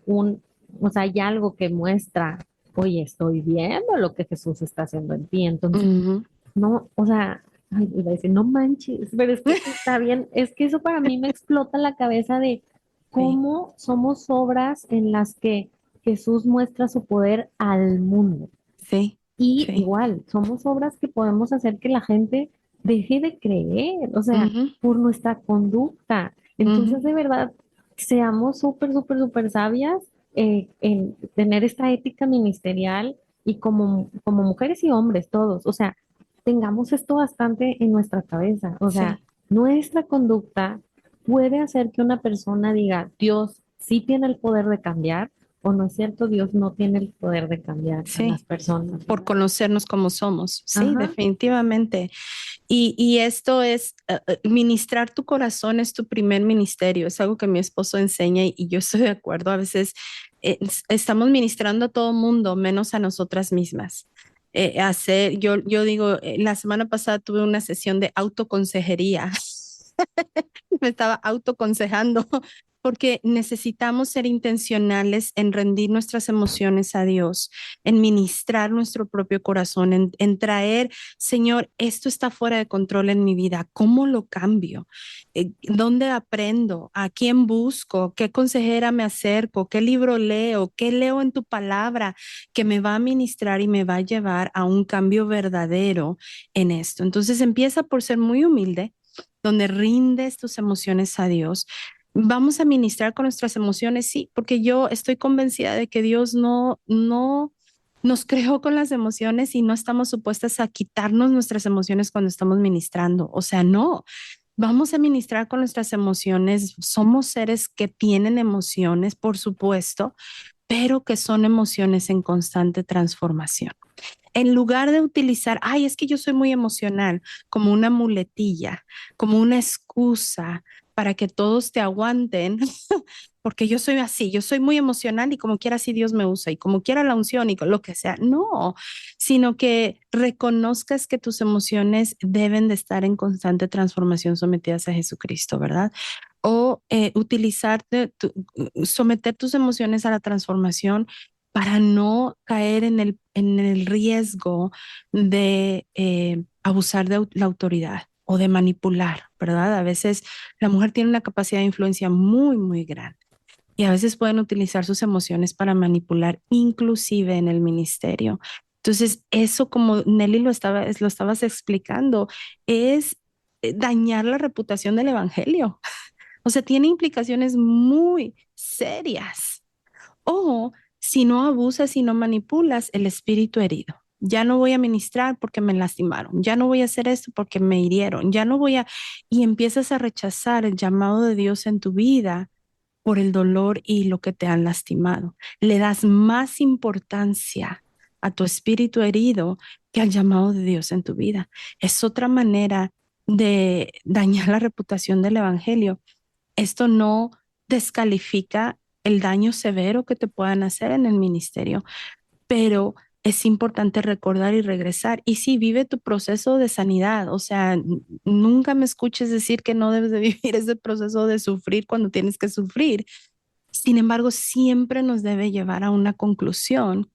o sea, hay algo que muestra, oye, estoy viendo lo que Jesús está haciendo en ti, entonces Ujú, no, o sea, ay, iba a decir, no manches, pero es que está bien, es que eso para mí me explota la cabeza de sí, cómo somos obras en las que Jesús muestra su poder al mundo. sí, Y sí. igual, somos obras que podemos hacer que la gente deje de creer, o sea, Ujú, por nuestra conducta. ujú, Entonces, de verdad, seamos súper, súper, súper sabias en tener esta ética ministerial y como mujeres y hombres, todos, o sea, tengamos esto bastante en nuestra cabeza. O sea, sí. nuestra conducta puede hacer que una persona diga, Dios sí tiene el poder de cambiar, o no es cierto, Dios no tiene el poder de cambiar a las Sí, personas, por ¿verdad? conocernos como somos. Sí, Ajá, definitivamente. Y esto es, ministrar tu corazón es tu primer ministerio. Es algo que mi esposo enseña y yo estoy de acuerdo. A veces estamos ministrando a todo mundo, menos a nosotras mismas. Yo digo, la semana pasada tuve una sesión de autoconsejería. Me estaba autoconsejando porque necesitamos ser intencionales en rendir nuestras emociones a Dios, en ministrar nuestro propio corazón, en traer, Señor, esto está fuera de control en mi vida, ¿cómo lo cambio? ¿Dónde aprendo? ¿A quién busco? ¿Qué consejera me acerco? ¿Qué libro leo? ¿Qué leo en tu palabra que me va a ministrar y me va a llevar a un cambio verdadero en esto? Entonces empieza por ser muy humilde, donde rindes tus emociones a Dios. Vamos a ministrar con nuestras emociones, sí, porque yo estoy convencida de que Dios no nos creó con las emociones y no estamos supuestas a quitarnos nuestras emociones cuando estamos ministrando. O sea, no, vamos a ministrar con nuestras emociones. Somos seres que tienen emociones, por supuesto, pero que son emociones en constante transformación. En lugar de utilizar, ay, es que yo soy muy emocional, como una muletilla, como una excusa para que todos te aguanten, porque yo soy así, yo soy muy emocional y como quiera así Dios me usa y como quiera la unción y lo que sea. No, sino que reconozcas que tus emociones deben de estar en constante transformación sometidas a Jesucristo, ¿verdad? O someter tus emociones a la transformación para no caer en el riesgo de abusar de la autoridad o de manipular, ¿verdad? A veces la mujer tiene una capacidad de influencia muy, muy grande y a veces pueden utilizar sus emociones para manipular, inclusive en el ministerio. Entonces, eso como Nelly lo estabas explicando, es dañar la reputación del evangelio. O sea, tiene implicaciones muy serias. O si no abusas, si no manipulas el espíritu herido. Ya no voy a ministrar porque me lastimaron, ya no voy a hacer esto porque me hirieron, ya no voy a... Y empiezas a rechazar el llamado de Dios en tu vida por el dolor y lo que te han lastimado. Le das más importancia a tu espíritu herido que al llamado de Dios en tu vida. Es otra manera de dañar la reputación del evangelio. Esto no descalifica el daño severo que te puedan hacer en el ministerio, pero es importante recordar y regresar. Y sí, vive tu proceso de sanidad. O sea, nunca me escuches decir que no debes de vivir ese proceso de sufrir cuando tienes que sufrir. Sin embargo, siempre nos debe llevar a una conclusión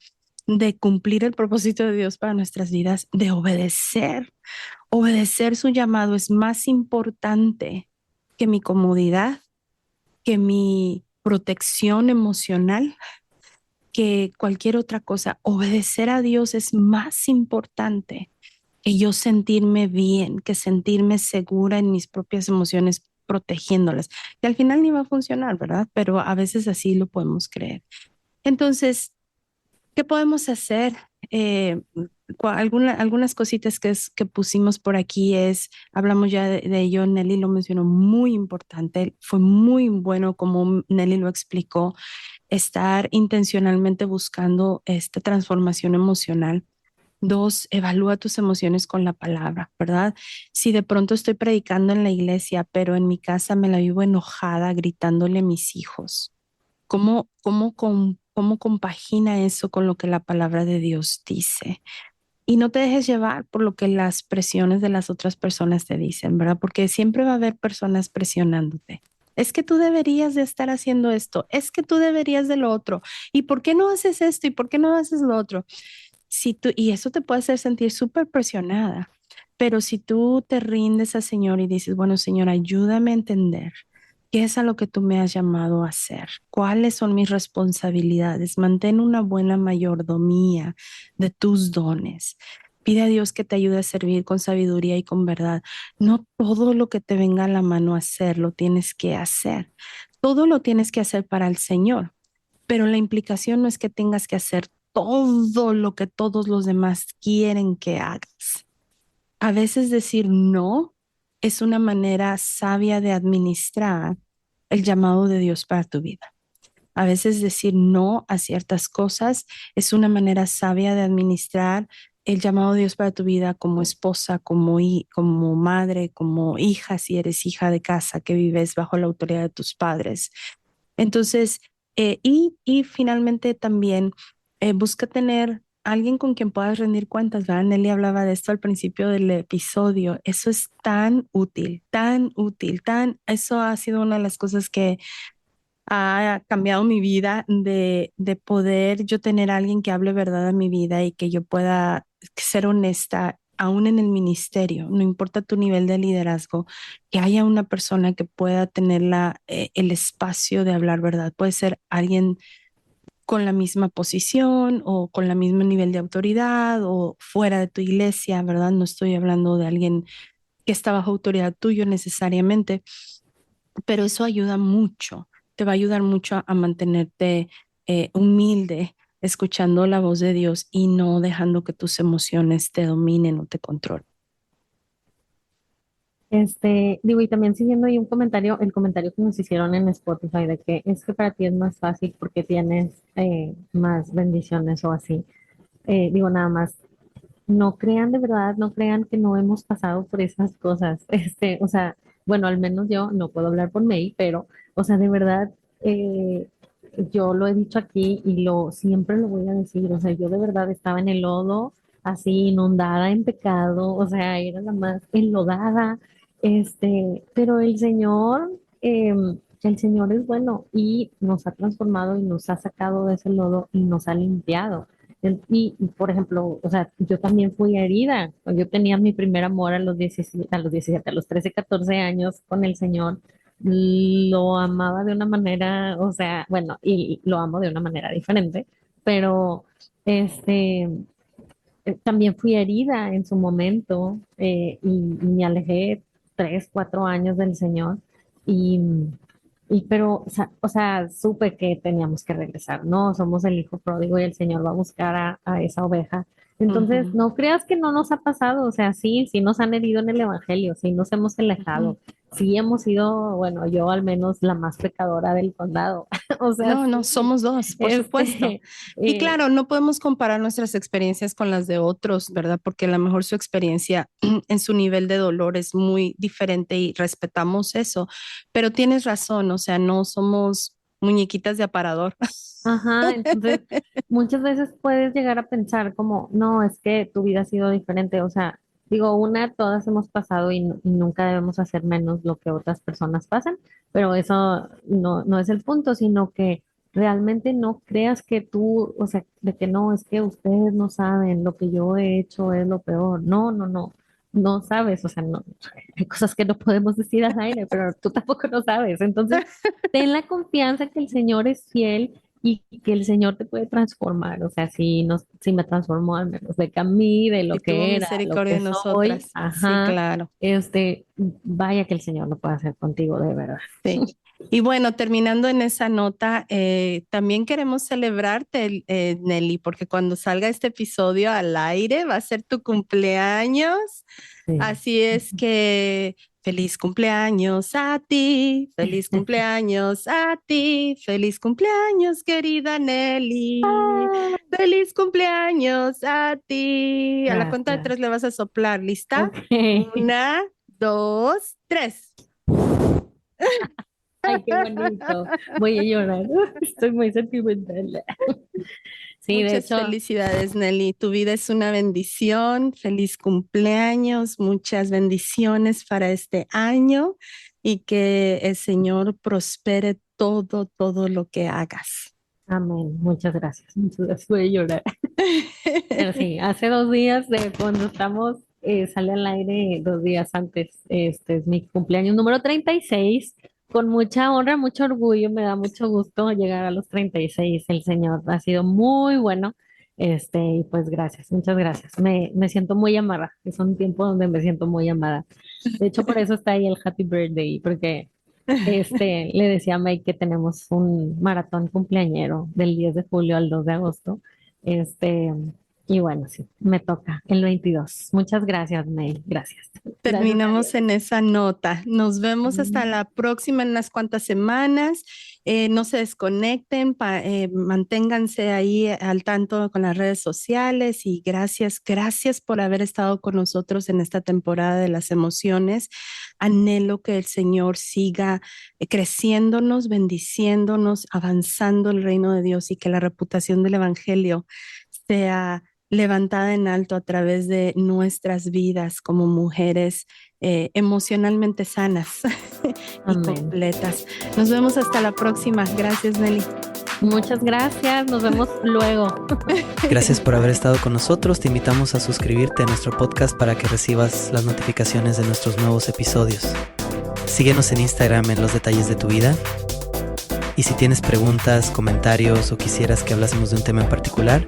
de cumplir el propósito de Dios para nuestras vidas, de obedecer. Obedecer su llamado es más importante que mi comodidad, que mi protección emocional, que cualquier otra cosa. Obedecer a Dios es más importante que yo sentirme bien, que sentirme segura en mis propias emociones. protegiéndolas, que al final ni va a funcionar, ¿verdad? Pero a veces así lo podemos creer. Entonces, ¿qué podemos hacer? Algunas cositas que pusimos por aquí hablamos ya de ello, Nelly lo mencionó, muy importante, fue muy bueno como Nelly lo explicó, estar intencionalmente buscando esta transformación emocional. Dos, evalúa tus emociones con la palabra, ¿verdad? Si de pronto estoy predicando en la iglesia, pero en mi casa me la vivo enojada, gritándole a mis hijos, ¿cómo compagina eso con lo que la palabra de Dios dice? Y no te dejes llevar por lo que las presiones de las otras personas te dicen, ¿verdad? Porque siempre va a haber personas presionándote. Es que tú deberías de estar haciendo esto, es que tú deberías de lo otro. ¿Y por qué no haces esto? ¿Y por qué no haces lo otro? Y eso te puede hacer sentir súper presionada. Pero si tú te rindes al Señor y dices, bueno, Señor, ayúdame a entender qué es a lo que tú me has llamado a hacer, cuáles son mis responsabilidades, mantén una buena mayordomía de tus dones. Pide a Dios que te ayude a servir con sabiduría y con verdad. No todo lo que te venga a la mano a hacer lo tienes que hacer. Todo lo tienes que hacer para el Señor, pero la implicación no es que tengas que hacer todo lo que todos los demás quieren que hagas. A veces decir no es una manera sabia de administrar el llamado de Dios para tu vida. A veces decir no a ciertas cosas es una manera sabia de administrar el llamado de Dios para tu vida como esposa, como madre, como hija, si eres hija de casa que vives bajo la autoridad de tus padres. Entonces, y finalmente también busca tener alguien con quien puedas rendir cuentas, ¿verdad? Nelly hablaba de esto al principio del episodio. Eso es tan útil, tan útil, eso ha sido una de las cosas que ha cambiado mi vida de poder yo tener a alguien que hable verdad a mi vida y que yo pueda ser honesta aún en el ministerio, no importa tu nivel de liderazgo, que haya una persona que pueda tener el espacio de hablar verdad. Puede ser alguien con la misma posición o con el mismo nivel de autoridad o fuera de tu iglesia, ¿verdad? No estoy hablando de alguien que está bajo autoridad tuyo necesariamente, pero eso ayuda mucho, te va a ayudar mucho a mantenerte humilde, escuchando la voz de Dios y no dejando que tus emociones te dominen o te controlen. Digo, y también siguiendo ahí el comentario que nos hicieron en Spotify de que es que para ti es más fácil porque tienes más bendiciones o así. Digo, nada más, no crean de verdad, no crean que no hemos pasado por esas cosas. O sea, bueno, al menos yo no puedo hablar por May, pero, o sea, de verdad, yo lo he dicho aquí y siempre lo voy a decir. O sea, yo de verdad estaba en el lodo, así inundada en pecado, o sea, era la más enlodada. Pero el Señor es bueno y nos ha transformado y nos ha sacado de ese lodo y nos ha limpiado. Por ejemplo, o sea, yo también fui herida. Yo tenía mi primer amor a los 13 14 años con el Señor. Lo amaba de una manera, o sea, bueno, y lo amo de una manera diferente, pero este, también fui herida en su momento y me alejé 3 4 años del Señor y, pero, o sea, supe que teníamos que regresar, ¿no? Somos el hijo pródigo y el Señor va a buscar a esa oveja. Entonces, Ujú. no creas que no nos ha pasado, o sea, sí nos han herido en el Evangelio, sí nos hemos alejado, Ujú. sí hemos sido, bueno, yo al menos la más pecadora del condado, o sea, No, no, sí, somos dos, por supuesto. Y eh, claro, no podemos comparar nuestras experiencias con las de otros, ¿verdad? Porque a lo mejor su experiencia en su nivel de dolor es muy diferente y respetamos eso. Pero tienes razón, o sea, no somos muñequitas de aparador. ajá, entonces muchas veces puedes llegar a pensar como, no, es que tu vida ha sido diferente, o sea, digo, todas hemos pasado y nunca debemos hacer menos lo que otras personas pasan, pero eso no es el punto, sino que realmente no creas que tú, o sea, de que no, es que ustedes no saben, lo que yo he hecho es lo peor, no sabes, o sea, no, hay cosas que no podemos decir al aire, pero tú tampoco lo sabes, entonces ten la confianza que el Señor es fiel y que el Señor te puede transformar. O sea, si me transformó al menos de Camí, de lo Y tuvo que era, a lo misericordia que de soy, nosotras. Sí, ajá, claro. vaya que el Señor lo puede hacer contigo, de verdad. Sí. Y bueno, terminando en esa nota, también queremos celebrarte, Nelly, porque cuando salga este episodio al aire va a ser tu cumpleaños. Sí. Así es que feliz cumpleaños a ti, feliz cumpleaños a ti, feliz cumpleaños, querida Nelly, Ah, feliz cumpleaños a ti. A la cuenta de gracias. tres le vas a soplar, ¿lista? Ok. Una, dos, tres. Ay, qué bonito. Voy a llorar. Estoy muy sentimental. Sí, de Muchas hecho, felicidades, Nelly. Tu vida es una bendición. Feliz cumpleaños. Muchas bendiciones para este año y que el Señor prospere todo lo que hagas. amén. Muchas gracias. Muchas gracias. Voy a llorar. Pero sí, hace 2 días de cuando sale al aire 2 días antes, este es mi cumpleaños número 36. Con mucha honra, mucho orgullo, me da mucho gusto llegar a los 36. El Señor ha sido muy bueno, y pues gracias, muchas gracias. Me siento muy amada, es un tiempo donde me siento muy amada. De hecho, por eso está ahí el Happy Birthday, porque le decía a May que tenemos un maratón cumpleañero del 10 de julio al 2 de agosto. Este, y bueno, sí, me toca el 22. Muchas gracias, May. Gracias. Gracias a Dios. Terminamos en esa nota. Nos vemos hasta Mm, la próxima en unas cuantas semanas. No se desconecten, manténganse ahí al tanto con las redes sociales y gracias por haber estado con nosotros en esta temporada de las emociones. Anhelo que el Señor siga creciéndonos, bendiciéndonos, avanzando el reino de Dios y que la reputación del Evangelio sea levantada en alto a través de nuestras vidas como mujeres emocionalmente sanas y amén. completas. Nos vemos hasta la próxima. Gracias, Nelly. Muchas gracias. Nos vemos luego. Gracias por haber estado con nosotros. Te invitamos a suscribirte a nuestro podcast para que recibas las notificaciones de nuestros nuevos episodios. Síguenos en Instagram en Los Detalles de tu Vida. Y si tienes preguntas, comentarios o quisieras que hablásemos de un tema en particular,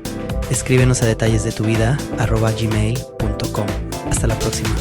escríbenos a detallesdetuvida@gmail.com. Hasta la próxima.